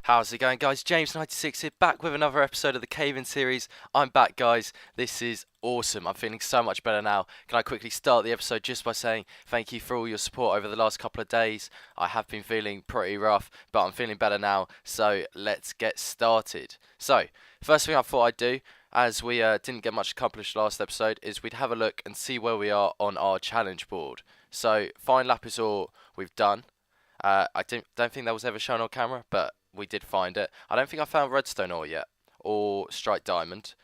How's it going, guys? James96 here, back with another episode of the Cave-In series. I'm back, guys. This is awesome. I'm feeling so much better now. Can I quickly start the episode just by saying thank you for all your support over the last couple of days. I have been feeling pretty rough, but I'm feeling better now, so let's get started. So, first thing I thought I'd do, as we didn't get much accomplished last episode, is we'd have a look and see where we are on our challenge board. So, find lapis ore we've done. I don't think that was ever shown on camera, but we did find it. I don't think I found redstone ore yet, or striped diamond.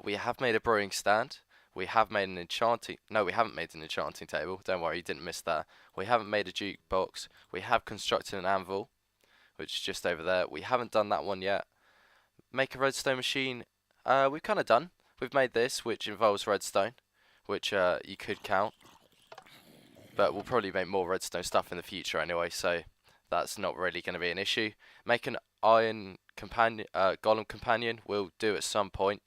We have made a brewing stand. We have made an enchanting... No, we haven't made an enchanting table. Don't worry, you didn't miss that. We haven't made a jukebox. We have constructed an anvil, which is just over there. We haven't done that one yet. Make a redstone machine. We've kind of done. We've made this, which involves redstone, which you could count. But we'll probably make more redstone stuff in the future anyway, so that's not really going to be an issue. Make an iron companion, golem companion, we'll do at some point.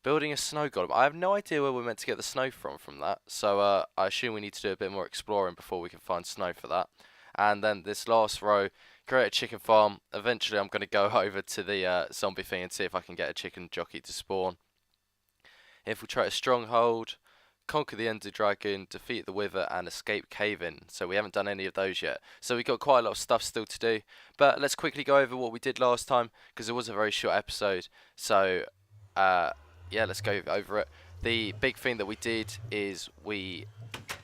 Building a snow golem. I have no idea where we're meant to get the snow from that, so I assume we need to do a bit more exploring before we can find snow for that. And then this last row, create a chicken farm. Eventually I'm going to go over to the zombie thing and see if I can get a chicken jockey to spawn. Infiltrate a stronghold. Conquer the Ender Dragon, defeat the Wither, and escape Cave-In. So we haven't done any of those yet. So we've got quite a lot of stuff still to do. But let's quickly go over what we did last time, because it was a very short episode. So, yeah, let's go over it. The big thing that we did is we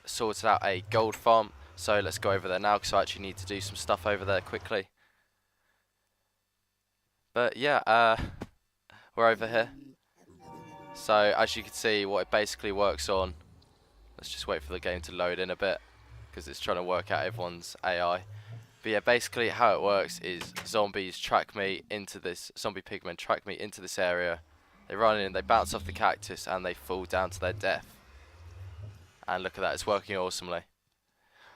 sorted out a gold farm. So let's go over there now, because I actually need to do some stuff over there quickly. But yeah, we're over here. So as you can see, what it basically works on, let's just wait for the game to load in a bit because it's trying to work out everyone's AI. But yeah, basically how it works is zombies track me into this, zombie pigmen track me into this area. They run in, they bounce off the cactus and they fall down to their death. And look at that, it's working awesomely.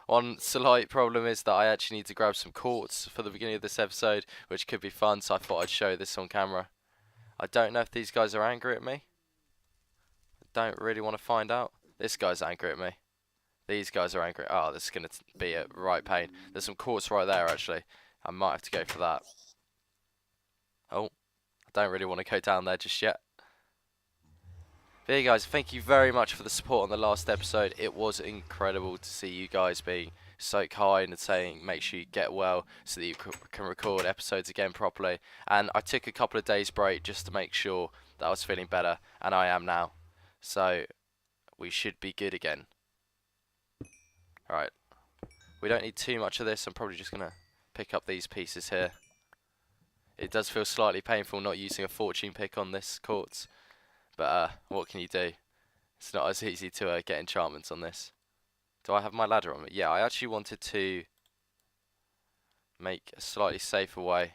One slight problem is that I actually need to grab some quartz for the beginning of this episode, which could be fun, so I thought I'd show this on camera. I don't know if these guys are angry at me. Don't really want to find out. This guy's angry at me. These guys are angry. Oh, this is going to be a right pain. There's some quartz right there, actually. I might have to go for that. Oh, I don't really want to go down there just yet. But yeah, guys, thank you very much for the support on the last episode. It was incredible to see you guys being so kind and saying make sure you get well so that you can record episodes again properly. And I took a couple of days break just to make sure that I was feeling better, and I am now. So, we should be good again. Alright. We don't need too much of this. I'm probably just going to pick up these pieces here. It does feel slightly painful not using a fortune pick on this quartz. But, what can you do? It's not as easy to get enchantments on this. Do I have my ladder on me? Yeah, I actually wanted to make a slightly safer way.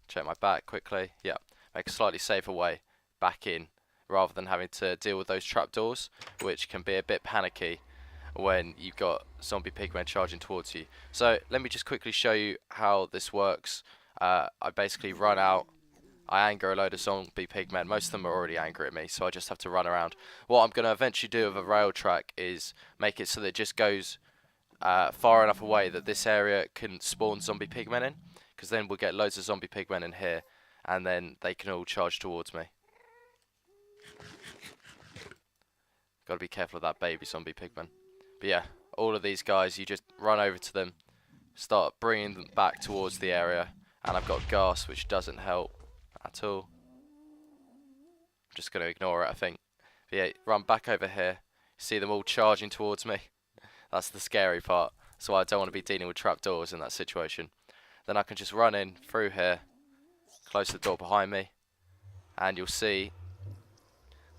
Check my back quickly. Yeah, make a slightly safer way back in, rather than having to deal with those trapdoors, which can be a bit panicky when you've got zombie pigmen charging towards you. So let me just quickly show you how this works. I basically run out, I anger a load of zombie pigmen. Most of them are already angry at me, so I just have to run around. What I'm going to eventually do with a rail track is make it so that it just goes far enough away that this area can spawn zombie pigmen in, because then we'll get loads of zombie pigmen in here, and then they can all charge towards me. Gotta be careful of that baby zombie pigman. But yeah, all of these guys, you just run over to them, start bringing them back towards the area, and I've got gas, which doesn't help at all. I'm just gonna ignore it, I think. But yeah, run back over here, see them all charging towards me. That's the scary part. That's why I don't want to be dealing with trapdoors in that situation. Then I can just run in through here, close the door behind me, and you'll see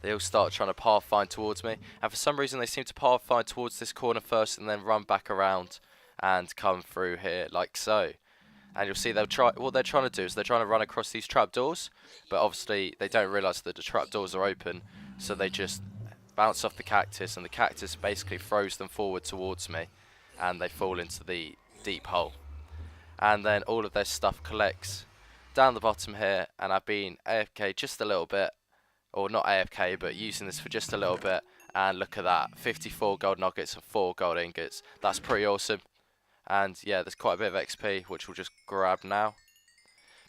they all start trying to pathfind towards me, and for some reason they seem to pathfind towards this corner first and then run back around and come through here like so. And you'll see what they're trying to do is they're trying to run across these trapdoors, but obviously they don't realise that the trapdoors are open, so they just bounce off the cactus, and the cactus basically throws them forward towards me, and they fall into the deep hole. And then all of their stuff collects down the bottom here, and I've been AFK just a little bit, or not AFK, but using this for just a little bit, and look at that, 54 gold nuggets and 4 gold ingots. That's pretty awesome. And yeah, there's quite a bit of XP, which we'll just grab now.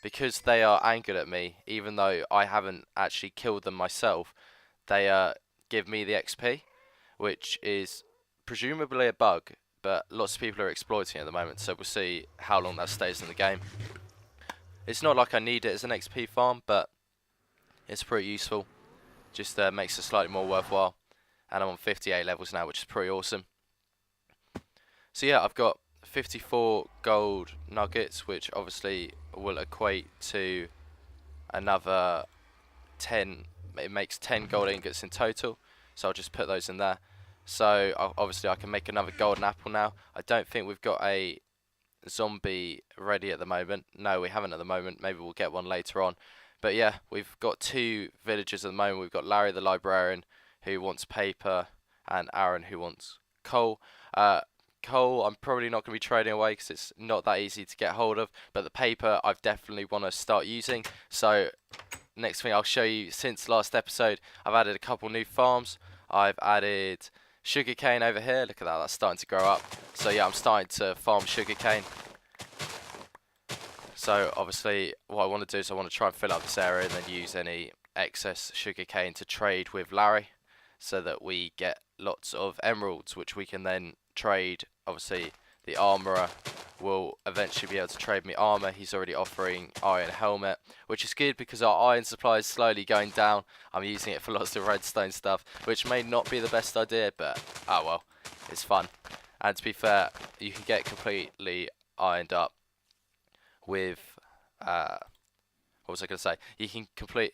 Because they are angered at me, even though I haven't actually killed them myself, they give me the XP, which is presumably a bug, but lots of people are exploiting it at the moment, so we'll see how long that stays in the game. It's not like I need it as an XP farm, but it's pretty useful. Just makes it slightly more worthwhile. And I'm on 58 levels now, which is pretty awesome. So yeah, I've got 54 gold nuggets, which obviously will equate to another 10. It makes 10 gold ingots in total, so I'll just put those in there. So obviously I can make another golden apple now. I don't think we've got a zombie ready at the moment. No, we haven't at the moment. Maybe we'll get one later on. But yeah, we've got 2 villagers at the moment. We've got Larry the librarian, who wants paper, and Aaron, who wants coal. Coal I'm probably not going to be trading away because it's not that easy to get hold of, but the paper I've definitely want to start using. So next thing I'll show you, since last episode, I've added a couple new farms. I've added sugarcane over here. Look at that, that's starting to grow up. So yeah, I'm starting to farm sugarcane. So obviously what I want to do is I want to try and fill up this area and then use any excess sugarcane to trade with Larry, so that we get lots of emeralds, which we can then trade. Obviously the armorer will eventually be able to trade me armor. He's already offering iron helmet, which is good because our iron supply is slowly going down. I'm using it for lots of redstone stuff, which may not be the best idea, but oh well, it's fun. And to be fair, you can get completely ironed up with what was I going to say? You can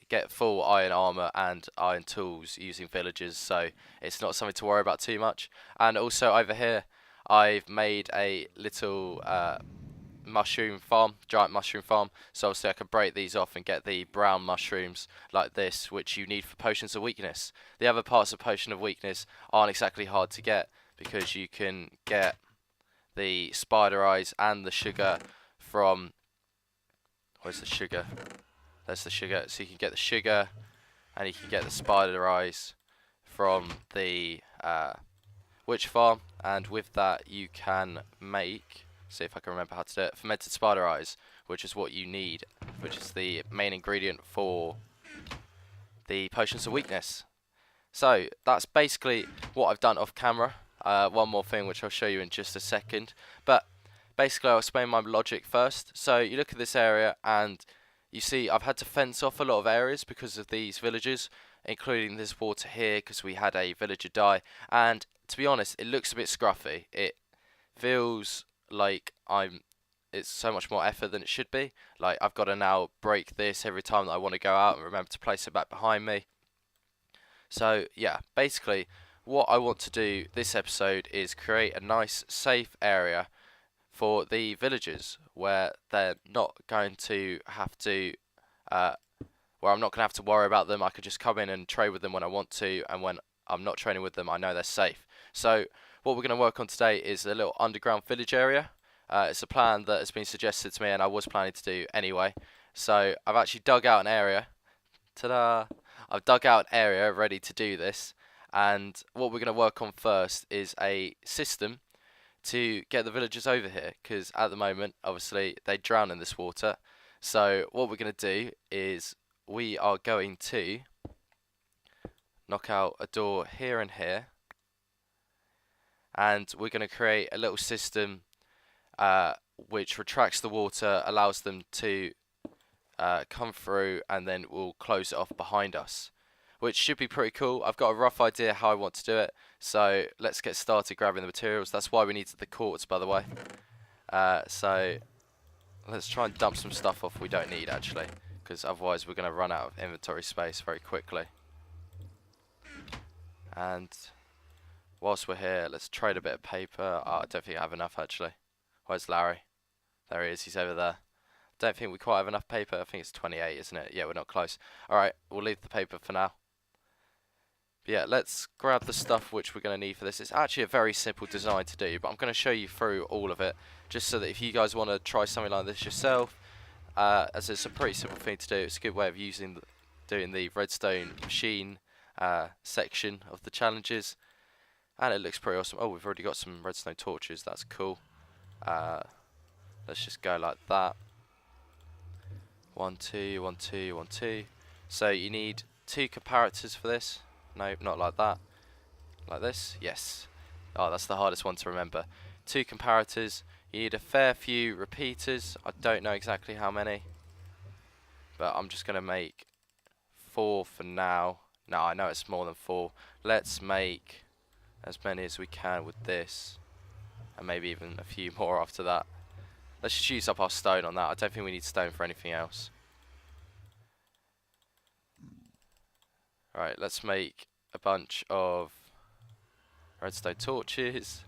get full iron armor and iron tools using villagers, so it's not something to worry about too much. And also over here, I've made a little mushroom farm, giant mushroom farm. So obviously I can break these off and get the brown mushrooms like this, which you need for potions of weakness. The other parts of potion of weakness aren't exactly hard to get, because you can get the spider eyes and the sugar from... Where's the sugar? There's the sugar. So you can get the sugar and you can get the spider eyes from the witch farm, and with that you can make, see if I can remember how to do it, fermented spider eyes, which is what you need, which is the main ingredient for the potions of weakness. So that's basically what I've done off camera. One more thing which I'll show you in just a second, but basically I'll explain my logic first. So you look at this area and you see I've had to fence off a lot of areas because of these villagers, including this water here because we had a villager die, and to be honest it looks a bit scruffy. It feels like it's so much more effort than it should be. Like I've got to now break this every time that I want to go out and remember to place it back behind me. So yeah, basically what I want to do this episode is create a nice safe area for the villagers where they're not going to have to where I'm not going to have to worry about them. I could just come in and trade with them when I want to, and when I'm not trading with them I know they're safe. So what we're going to work on today is a little underground village area. It's a plan that has been suggested to me and I was planning to do anyway. So I've actually dug out an area. Ta-da! I've dug out an area ready to do this, and what we're going to work on first is a system to get the villagers over here, because at the moment obviously they drown in this water. So what we're going to do is we are going to knock out a door here and here, and we're going to create a little system which retracts the water, allows them to come through, and then we'll close it off behind us, which should be pretty cool. I've got a rough idea how I want to do it, so let's get started grabbing the materials. That's why we needed the quartz, by the way. So let's try and dump some stuff off we don't need actually, because otherwise we're going to run out of inventory space very quickly. And whilst we're here, let's trade a bit of paper. Oh, I don't think I have enough actually. Where's Larry? There he is, he's over there. Don't think we quite have enough paper. I think it's 28, isn't it? Yeah, we're not close. Alright, we'll leave the paper for now. But yeah, let's grab the stuff which we're going to need for this. It's actually a very simple design to do, but I'm going to show you through all of it, just so that if you guys want to try something like this yourself, as it's a pretty simple thing to do, it's a good way of doing the redstone machine section of the challenges, and it looks pretty awesome. Oh, we've already got some redstone torches, that's cool. Uh, let's just go like that. 1, 2, 1, 2, 1, 2. So you need 2 comparators for this. No, not like that. Like this. Yes. Oh, that's the hardest one to remember. 2 comparators. You need a fair few repeaters. I don't know exactly how many, but I'm just gonna make 4 for now. No, I know it's more than 4. Let's make as many as we can with this, and maybe even a few more after that. Let's just use up our stone on that. I don't think we need stone for anything else. Alright, let's make a bunch of redstone torches.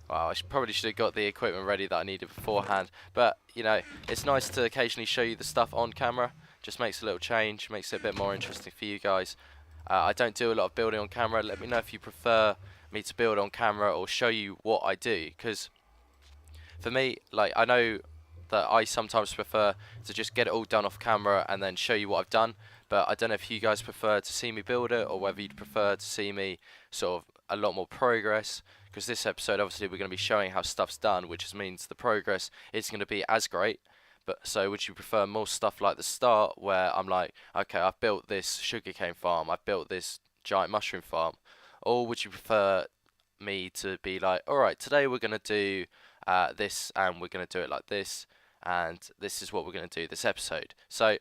Wow, I probably should have got the equipment ready that I needed beforehand. But, you know, it's nice to occasionally show you the stuff on camera. Just makes a little change, makes it a bit more interesting for you guys. I don't do a lot of building on camera. Let me know if you prefer me to build on camera or show you what I do. Because for me, like, I know that I sometimes prefer to just get it all done off camera and then show you what I've done. But I don't know if you guys prefer to see me build it or whether you'd prefer to see me sort of a lot more progress. Because this episode, obviously, we're going to be showing how stuff's done, which just means the progress isn't going to be as great. But so, would you prefer more stuff like the start, where I'm like, okay, I've built this sugarcane farm, I've built this giant mushroom farm, or would you prefer me to be like, all right, today we're going to do this, and we're going to do it like this, and this is what we're going to do this episode. So,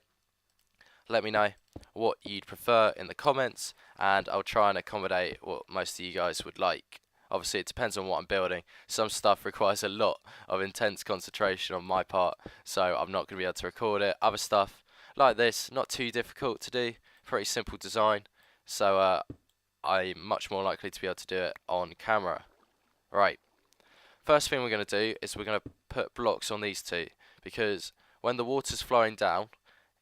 let me know what you'd prefer in the comments, and I'll try and accommodate what most of you guys would like. Obviously, it depends on what I'm building. Some stuff requires a lot of intense concentration on my part, so I'm not going to be able to record it. Other stuff, like this, not too difficult to do, pretty simple design, so I'm much more likely to be able to do it on camera. Right, first thing we're going to do is we're going to put blocks on these two, because when the water's flowing down,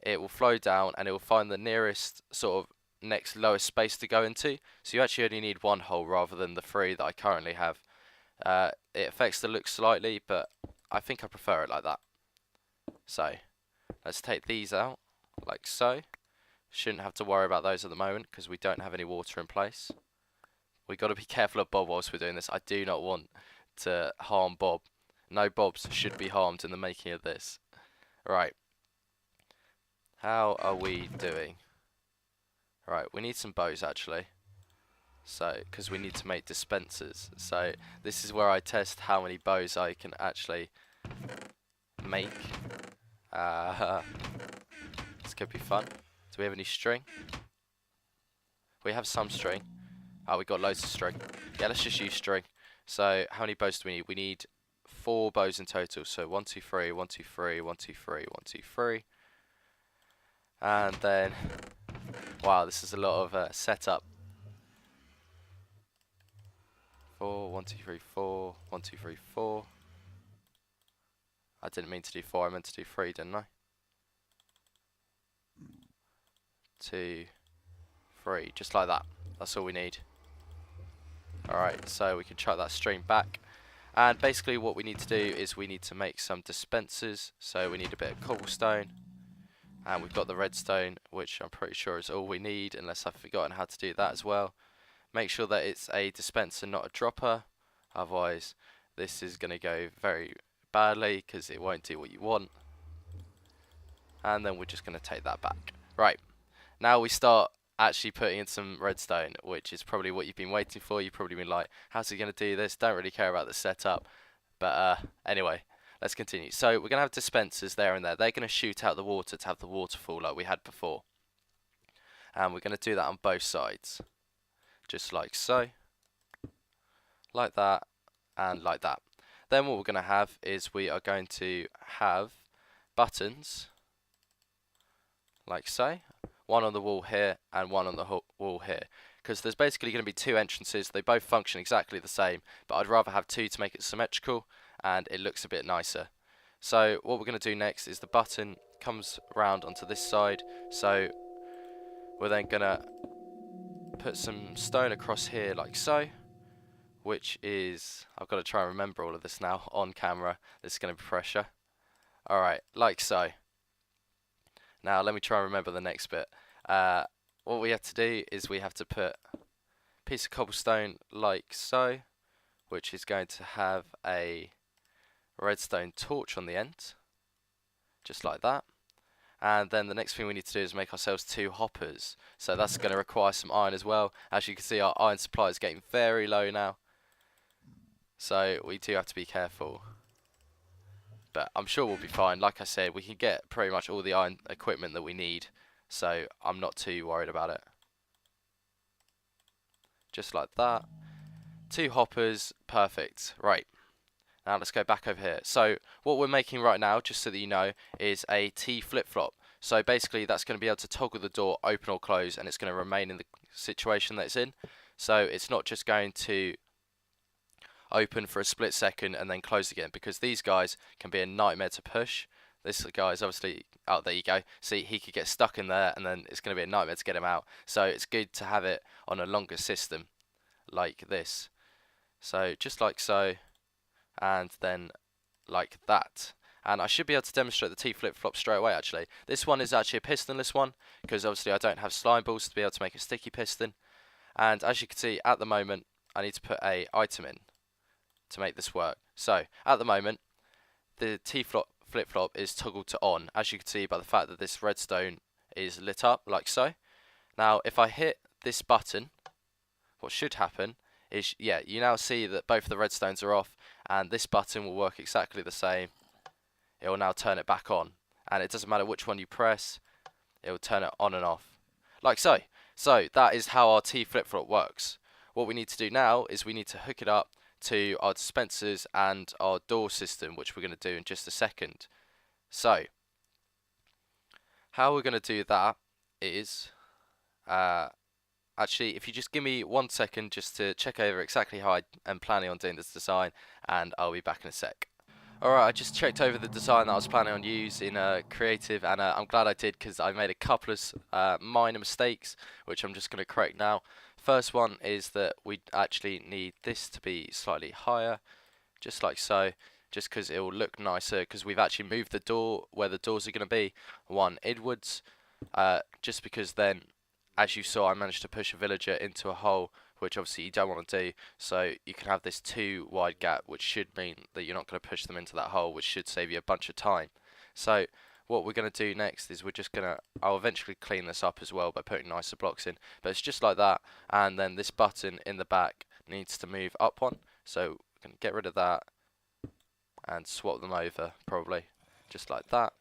it will flow down and it will find the nearest sort of next lowest space to go into. So you actually only need 1 hole rather than the 3 that I currently have. It affects the look slightly, but I think I prefer it like that. So let's take these out like so. Shouldn't have to worry about those at the moment because we don't have any water in place. We've got to be careful of Bob whilst we're doing this. I do not want to harm Bob. No Bobs should be harmed in the making of this. Right. How are we doing? Right, we need some bows actually. So, because we need to make dispensers. So, this is where I test how many bows I can actually make. This could be fun. Do we have any string? We have some string. Oh, we got loads of string. Yeah, let's just use string. So, how many bows do we need? We need 4 bows in total. So, 1, 2, 3, 1, 2, 3, 1, 2, 3, 1, 2, 3. And then, wow, this is a lot of setup. 4, 1, 2, 3, 4, 1, 2, 3, 4. I didn't mean to do 4, I meant to do 3, didn't I? 2, 3, just like that. That's all we need. Alright, so we can chuck that string back. And basically what we need to do is we need to make some dispensers. So we need a bit of cobblestone. And we've got the redstone, which I'm pretty sure is all we need, unless I've forgotten how to do that as well. Make sure that it's a dispenser, not a dropper. Otherwise, this is going to go very badly because it won't do what you want. And then we're just going to take that back. Right, now we start actually putting in some redstone, which is probably what you've been waiting for. You've probably been like, how's he going to do this? Don't really care about the setup. But anyway, let's continue. So we're going to have dispensers there and there. They're going to shoot out the water to have the waterfall like we had before. And we're going to do that on both sides. Just like so. Like that. And like that. Then what we're going to have is we are going to have buttons. Like so. One on the wall here and one on the wall here. Because there's basically going to be 2 entrances. They both function exactly the same. But I'd rather have 2 to make it symmetrical. And it looks a bit nicer. So what we're going to do next is the button comes around onto this side. So we're then going to put some stone across here like so, which is, I've got to try and remember all of this now on camera. This is going to be pressure. Alright, like so. Now let me try and remember the next bit. What we have to do is we have to put a piece of cobblestone like so, which is going to have a redstone torch on the end, just like that. And then the next thing we need to do is make ourselves 2 hoppers. So that's going to require some iron as well. As you can see, our iron supply is getting very low now. So we do have to be careful. But I'm sure we'll be fine. Like I said, we can get pretty much all the iron equipment that we need. So I'm not too worried about it. Just like that. 2 hoppers, perfect. Right. Now let's go back over here. So what we're making right now, just so that you know, is a T flip-flop. So basically that's going to be able to toggle the door open or close, and it's going to remain in the situation that it's in. So it's not just going to open for a split second and then close again, because these guys can be a nightmare to push. This guy is obviously, oh, there you go. See, he could get stuck in there and then it's going to be a nightmare to get him out. So it's good to have it on a longer system like this. So just like so, and then like that. And I should be able to demonstrate the T flip-flop straight away actually. This one is actually a pistonless one, because obviously I don't have slime balls to be able to make a sticky piston. And as you can see, at the moment, I need to put a item in to make this work. So, at the moment, the T flip-flop is toggled to on, as you can see by the fact that this redstone is lit up, like so. Now, if I hit this button, what should happen is, yeah, you now see that both of the redstones are off, and this button will work exactly the same. It will now turn it back on, and it doesn't matter which one you press, it will turn it on and off, like so. So that is how our T flip-flop works. What we need to do now is we need to hook it up to our dispensers and our door system, which we're going to do in just a second. So how we're going to do that is, actually, if you just give me 1 second just to check over exactly how I am planning on doing this design, and I'll be back in a sec. Alright, I just checked over the design that I was planning on using creative, and I'm glad I did, because I made a couple of minor mistakes, which I'm just going to correct now. First one is that we actually need this to be slightly higher, just like so, just because it will look nicer, because we've actually moved the door where the doors are going to be one inwards, just because then, as you saw, I managed to push a villager into a hole, which obviously you don't want to do, so you can have this 2 wide gap, which should mean that you're not going to push them into that hole, which should save you a bunch of time. So what we're going to do next is we're just going to, I'll eventually clean this up as well by putting nicer blocks in, but it's just like that, and then this button in the back needs to move up one, so we're going to get rid of that and swap them over, probably, just like that,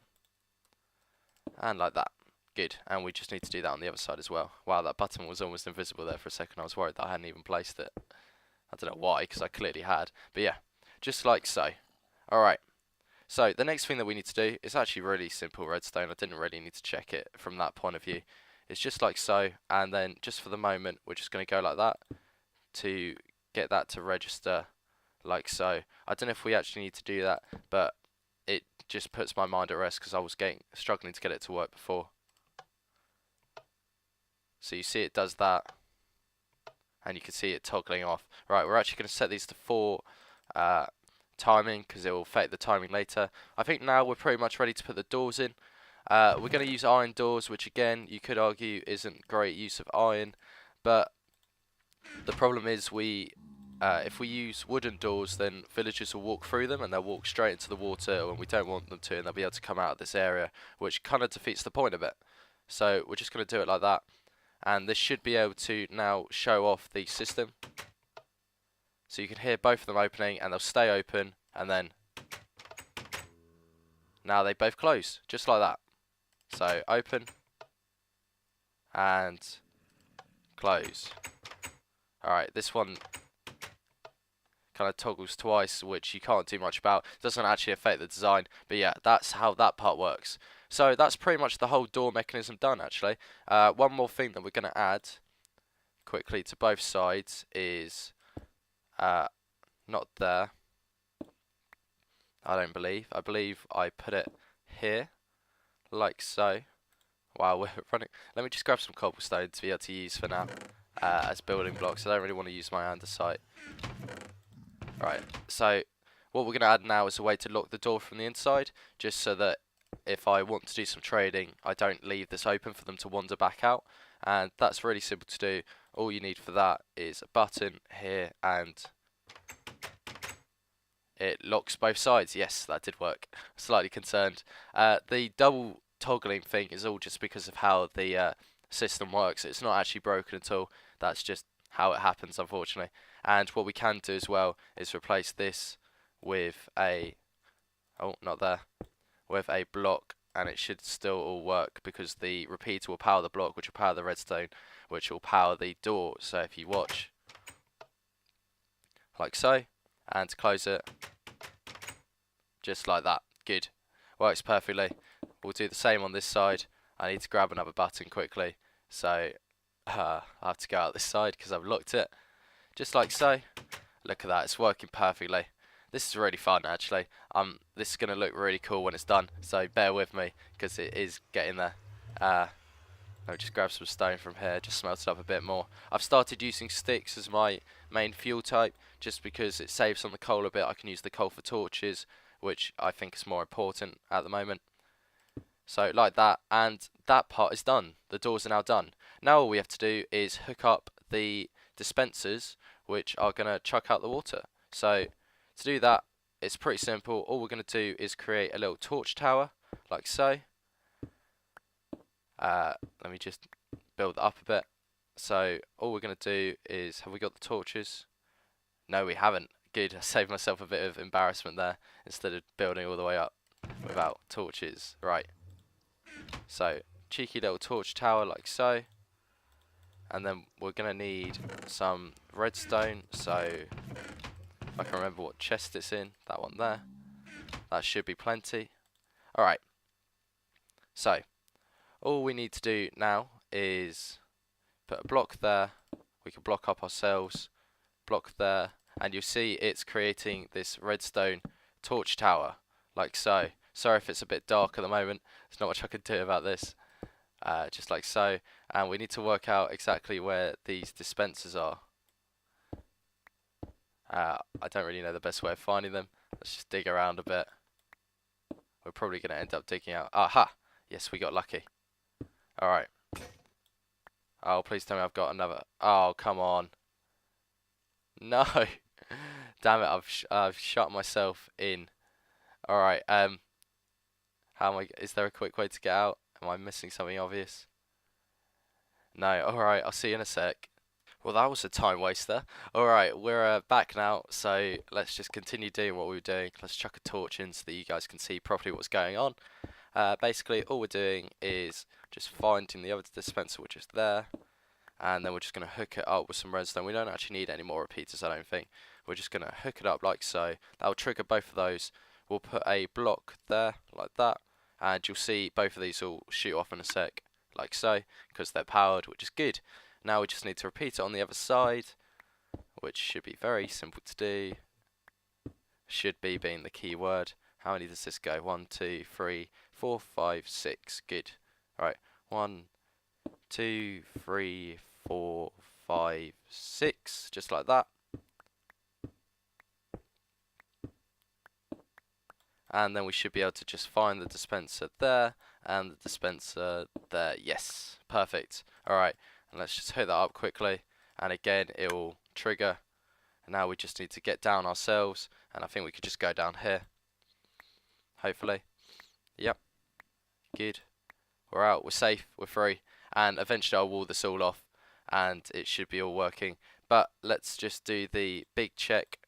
and like that. Good, and we just need to do that on the other side as well. Wow, that button was almost invisible there for a second. I was worried that I hadn't even placed it. I don't know why, because I clearly had. But yeah, just like so. Alright, so the next thing that we need to do is actually really simple redstone. I didn't really need to check it from that point of view. It's just like so, and then just for the moment, we're just going to go like that to get that to register like so. I don't know if we actually need to do that, but it just puts my mind at rest, because I was struggling to get it to work before. So you see it does that, and you can see it toggling off. Right, we're actually going to set these to 4 timing, because it will affect the timing later. I think now we're pretty much ready to put the doors in. We're going to use iron doors, which again, you could argue isn't great use of iron, but the problem is if we use wooden doors, then villagers will walk through them and they'll walk straight into the water when we don't want them to, and they'll be able to come out of this area, which kind of defeats the point of it. So we're just going to do it like that. And this should be able to now show off the system. So you can hear both of them opening, and they'll stay open, and then now they both close, just like that. So open and close. Alright, this one kind of toggles twice, which you can't do much about. Doesn't actually affect the design, but yeah, that's how that part works. So that's pretty much the whole door mechanism done, actually. One more thing that we're going to add quickly to both sides is not there. I don't believe. I believe I put it here, like so. Wow, we're running. Let me just grab some cobblestone to be able to use for now as building blocks. I don't really want to use my andesite. Right, so what we're going to add now is a way to lock the door from the inside, just so that if I want to do some trading, I don't leave this open for them to wander back out. And that's really simple to do. All you need for that is a button here, and It locks both sides. Yes, that did work. Slightly concerned. The double toggling thing is all just because of how the system works. It's not actually broken at all. That's just how it happens, unfortunately. And what we can do as well is replace this with a, oh, not there, with a block, and it should still all work because the repeater will power the block, which will power the redstone, which will power the door. So if you watch, like so, and close it, just like that. Good. Works perfectly. We'll do the same on this side. I need to grab another button quickly, so I have to go out this side because I've locked it. Just like so. Look at that, it's working perfectly. This is really fun actually. This is going to look really cool when it's done, so bear with me because it is getting there. I'll just grab some stone from here, just smelt it up a bit more. I've started using sticks as my main fuel type just because it saves on the coal a bit. I can use the coal for torches, which I think is more important at the moment. So like that, and that part is done. The doors are now done. Now all we have to do is hook up the dispensers, which are going to chuck out the water. So to do that, it's pretty simple. All we're going to do is create a little torch tower, like so. Let me just build that up a bit. So all we're going to do is, have we got the torches? No, we haven't. Good, I saved myself a bit of embarrassment there instead of building all the way up without torches. Right. So cheeky little torch tower like so. And then we're going to need some redstone. So if I can remember what chest it's in, that one there. That should be plenty. Alright. So all we need to do now is put a block there. We can block up ourselves. Block there. And you'll see it's creating this redstone torch tower, like so. Sorry if it's a bit dark at the moment. There's not much I can do about this. Just like so. And we need to work out exactly where these dispensers are. I don't really know the best way of finding them. Let's just dig around a bit. We're probably going to end up digging out. Aha! Yes, we got lucky. Alright. Oh, please tell me I've got another. Oh, come on. No! Damn it, I've shut myself in. Alright, how am I, is there a quick way to get out? Am I missing something obvious? No, alright, I'll see you in a sec. Well, that was a time waster. Alright, we're back now, so let's just continue doing what we were doing. Let's chuck a torch in so that you guys can see properly what's going on. Basically, all we're doing is just finding the other dispenser, which is there. And then we're just going to hook it up with some redstone. We don't actually need any more repeaters, I don't think. We're just going to hook it up like so. That'll trigger both of those. We'll put a block there, like that. And you'll see both of these will shoot off in a sec, like so, because they're powered, which is good. Now we just need to repeat it on the other side, which should be very simple to do. Should be being the key word. How many does this go? 1, 2, 3, 4, 5, 6. Good. Alright. 1, 2, 3, 4, 5, 6. Just like that. And then we should be able to just find the dispenser there and the dispenser there. Yes. Perfect. Alright. And let's just hook that up quickly. And again, it will trigger. And now we just need to get down ourselves. And I think we could just go down here. Hopefully. Yep. Good. We're out. We're safe. We're free. And eventually I'll wall this all off. And it should be all working. But let's just do the big check.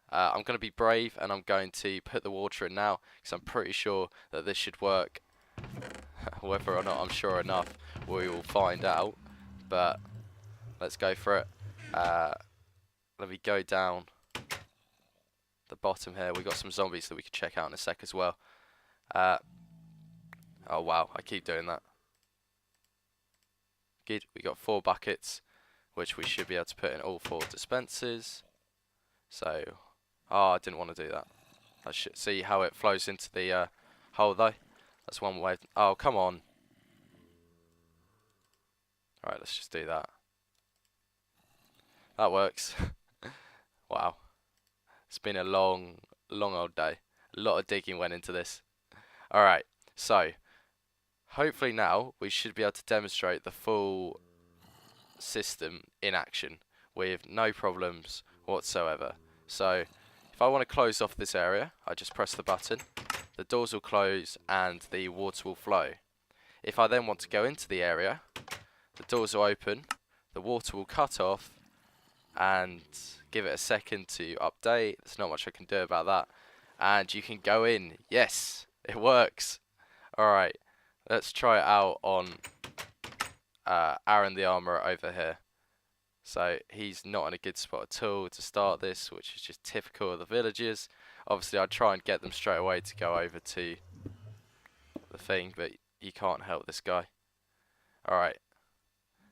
I'm going to be brave and I'm going to put the water in now. Because I'm pretty sure that this should work. Whether or not I'm sure enough, we will find out. But let's go for it. Let me go down the bottom here. We got some zombies that we can check out in a sec as well. Oh wow, I keep doing that. Good. We got 4 buckets, which we should be able to put in all 4 dispensers. So, oh, I didn't want to do that. I should see how it flows into the hole though. That's one way. Oh, come on. Alright, let's just do that. That works. Wow. It's been a long old day. A lot of digging went into this. Alright, so hopefully now we should be able to demonstrate the full system in action with no problems whatsoever. So If I want to close off this area, I just press the button. The doors will close and the water will flow. If I then want to go into the area, the doors will open, the water will cut off, and give it a second to update. There's not much I can do about that. And you can go in. Yes, it works. Alright, let's try it out on Aaron the Armourer over here. So he's not in a good spot at all to start this, which is just typical of the villagers. Obviously I'd try and get them straight away to go over to the thing, but you can't help this guy. Alright,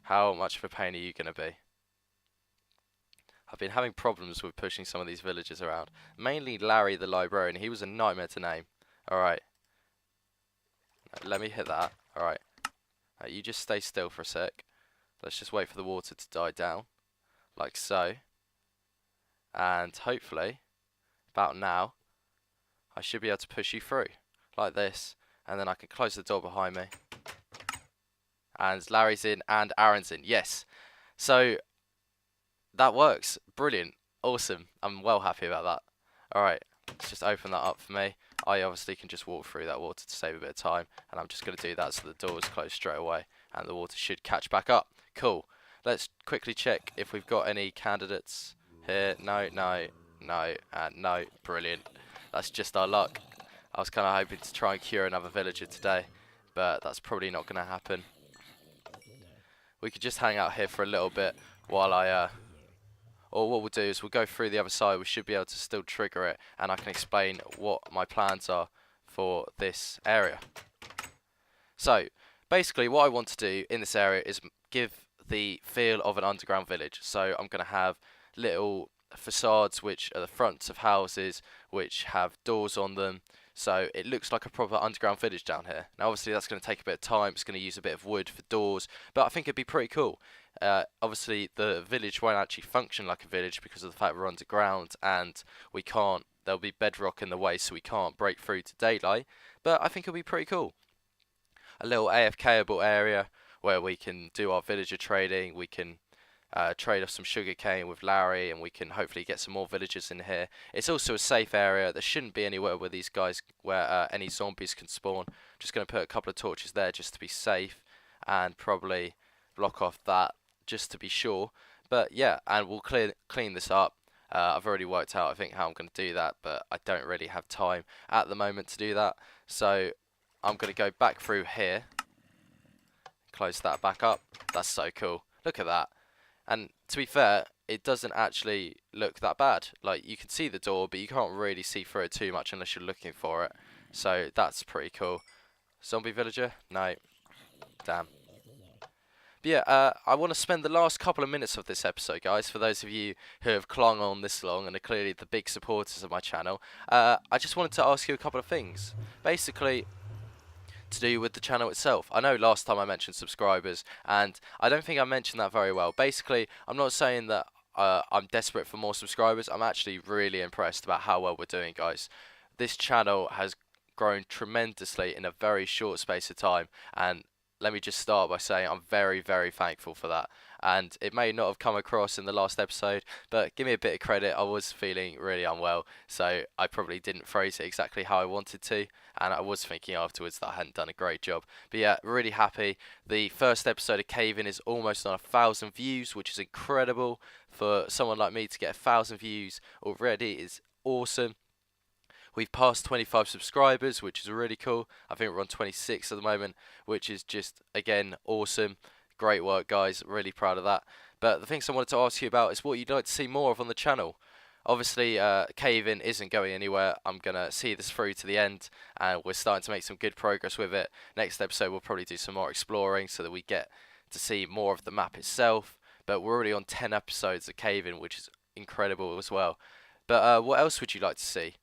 how much of a pain are you going to be? I've been having problems with pushing some of these villagers around. Mainly Larry the librarian, he was a nightmare to name. Alright. Let me hit that. Alright. You just stay still for a sec. Let's just wait for the water to die down. Like so. And hopefully, about now, I should be able to push you through. Like this. And then I can close the door behind me. And Larry's in and Aaron's in. Yes. So, that works. Brilliant. Awesome. I'm well happy about that. Alright. Let's just open that up for me. I obviously can just walk through that water to save a bit of time. And I'm just going to do that so the door is closed straight away. And the water should catch back up. Cool. Let's quickly check if we've got any candidates here. No, no, no, and no. Brilliant. That's just our luck. I was kind of hoping to try and cure another villager today. But that's probably not going to happen. We could just hang out here for a little bit while or what we'll do is we'll go through the other side. We should be able to still trigger it, and I can explain what my plans are for this area. So, basically what I want to do in this area is give the feel of an underground village. So I'm going to have little facades which are the fronts of houses which have doors on them. So it looks like a proper underground village down here. Now obviously that's going to take a bit of time. It's going to use a bit of wood for doors, but I think it'd be pretty cool. Obviously the village won't actually function like a village because of the fact we're underground and we can't, there'll be bedrock in the way so we can't break through to daylight, but I think it'll be pretty cool. A little AFK-able area where we can do our villager trading, we can trade off some sugarcane with Larry, and we can hopefully get some more villagers in here. It's also a safe area. There shouldn't be anywhere where these guys, where any zombies can spawn. Just going to put a couple of torches there just to be safe, and probably block off that just to be sure. But yeah, and we'll clean this up. I've already worked out I think how I'm going to do that, but I don't really have time at the moment to do that. So I'm going to go back through here, close that back up. That's so cool. Look at that. And to be fair, it doesn't actually look that bad. Like, you can see the door, but you can't really see through it too much unless you're looking for it. So that's pretty cool. Zombie villager? No. Damn. But yeah, I want to spend the last couple of minutes of this episode, guys, for those of you who have clung on this long and are clearly the big supporters of my channel. I just wanted to ask you a couple of things. Basically, to do with the channel itself. I know last time I mentioned subscribers, and I don't think I mentioned that very well. Basically, I'm not saying that I'm desperate for more subscribers. I'm actually really impressed about how well we're doing, guys. This channel has grown tremendously in a very short space of time, and let me just start by saying I'm very, very thankful for that. And it may not have come across in the last episode, but give me a bit of credit. I was feeling really unwell, so I probably didn't phrase it exactly how I wanted to, and I was thinking afterwards that I hadn't done a great job. But yeah, really happy. The first episode of Cave In is almost on 1,000 views, which is incredible. For someone like me to get 1,000 views already is awesome. We've passed 25 subscribers, which is really cool. I think we're on 26 at the moment, which is just, again, awesome. Great work, guys. Really proud of that. But the things I wanted to ask you about is what you'd like to see more of on the channel. Obviously, Cave In isn't going anywhere. I'm going to see this through to the end, and we're starting to make some good progress with it. Next episode, we'll probably do some more exploring so that we get to see more of the map itself. But we're already on 10 episodes of Cave In, which is incredible as well. But what else would you like to see?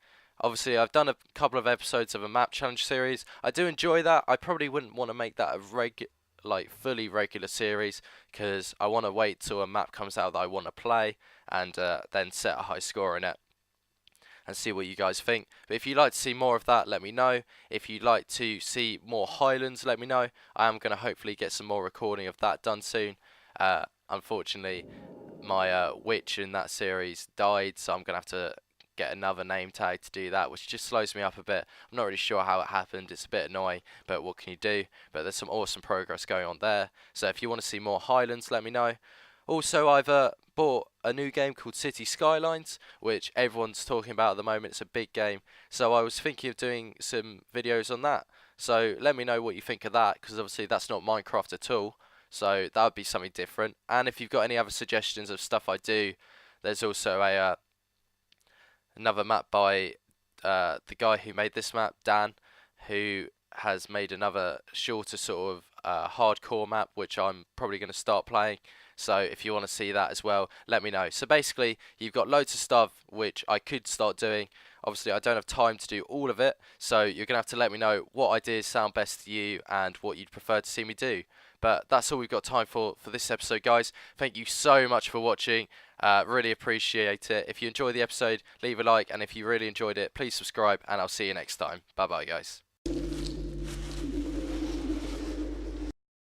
Obviously, I've done a couple of episodes of a map challenge series. I do enjoy that. I probably wouldn't want to make that a fully regular series, because I want to wait till a map comes out that I want to play, and then set a high score in it and see what you guys think. But if you'd like to see more of that, let me know. If you'd like to see more Highlands, let me know. I am going to hopefully get some more recording of that done soon. Unfortunately, my witch in that series died, so I'm going to have to get another name tag to do that, which just slows me up a bit. I'm not really sure how it happened. It's a bit annoying, but what can you do? But there's some awesome progress going on there. So if you want to see more Highlands, let me know. Also, I've bought a new game called City Skylines, which everyone's talking about at the moment. It's a big game, so I was thinking of doing some videos on that. So let me know what you think of that, because obviously that's not Minecraft at all. So that would be something different. And if you've got any other suggestions of stuff I do, there's also a another map by the guy who made this map, Dan, who has made another shorter sort of hardcore map, which I'm probably going to start playing. So if you want to see that as well, let me know. So basically, you've got loads of stuff which I could start doing. Obviously, I don't have time to do all of it, so you're going to have to let me know what ideas sound best to you and what you'd prefer to see me do. But that's all we've got time for this episode, guys. Thank you so much for watching. Really appreciate it. If you enjoyed the episode, leave a like, and if you really enjoyed it, please subscribe, and I'll see you next time. Bye bye, guys.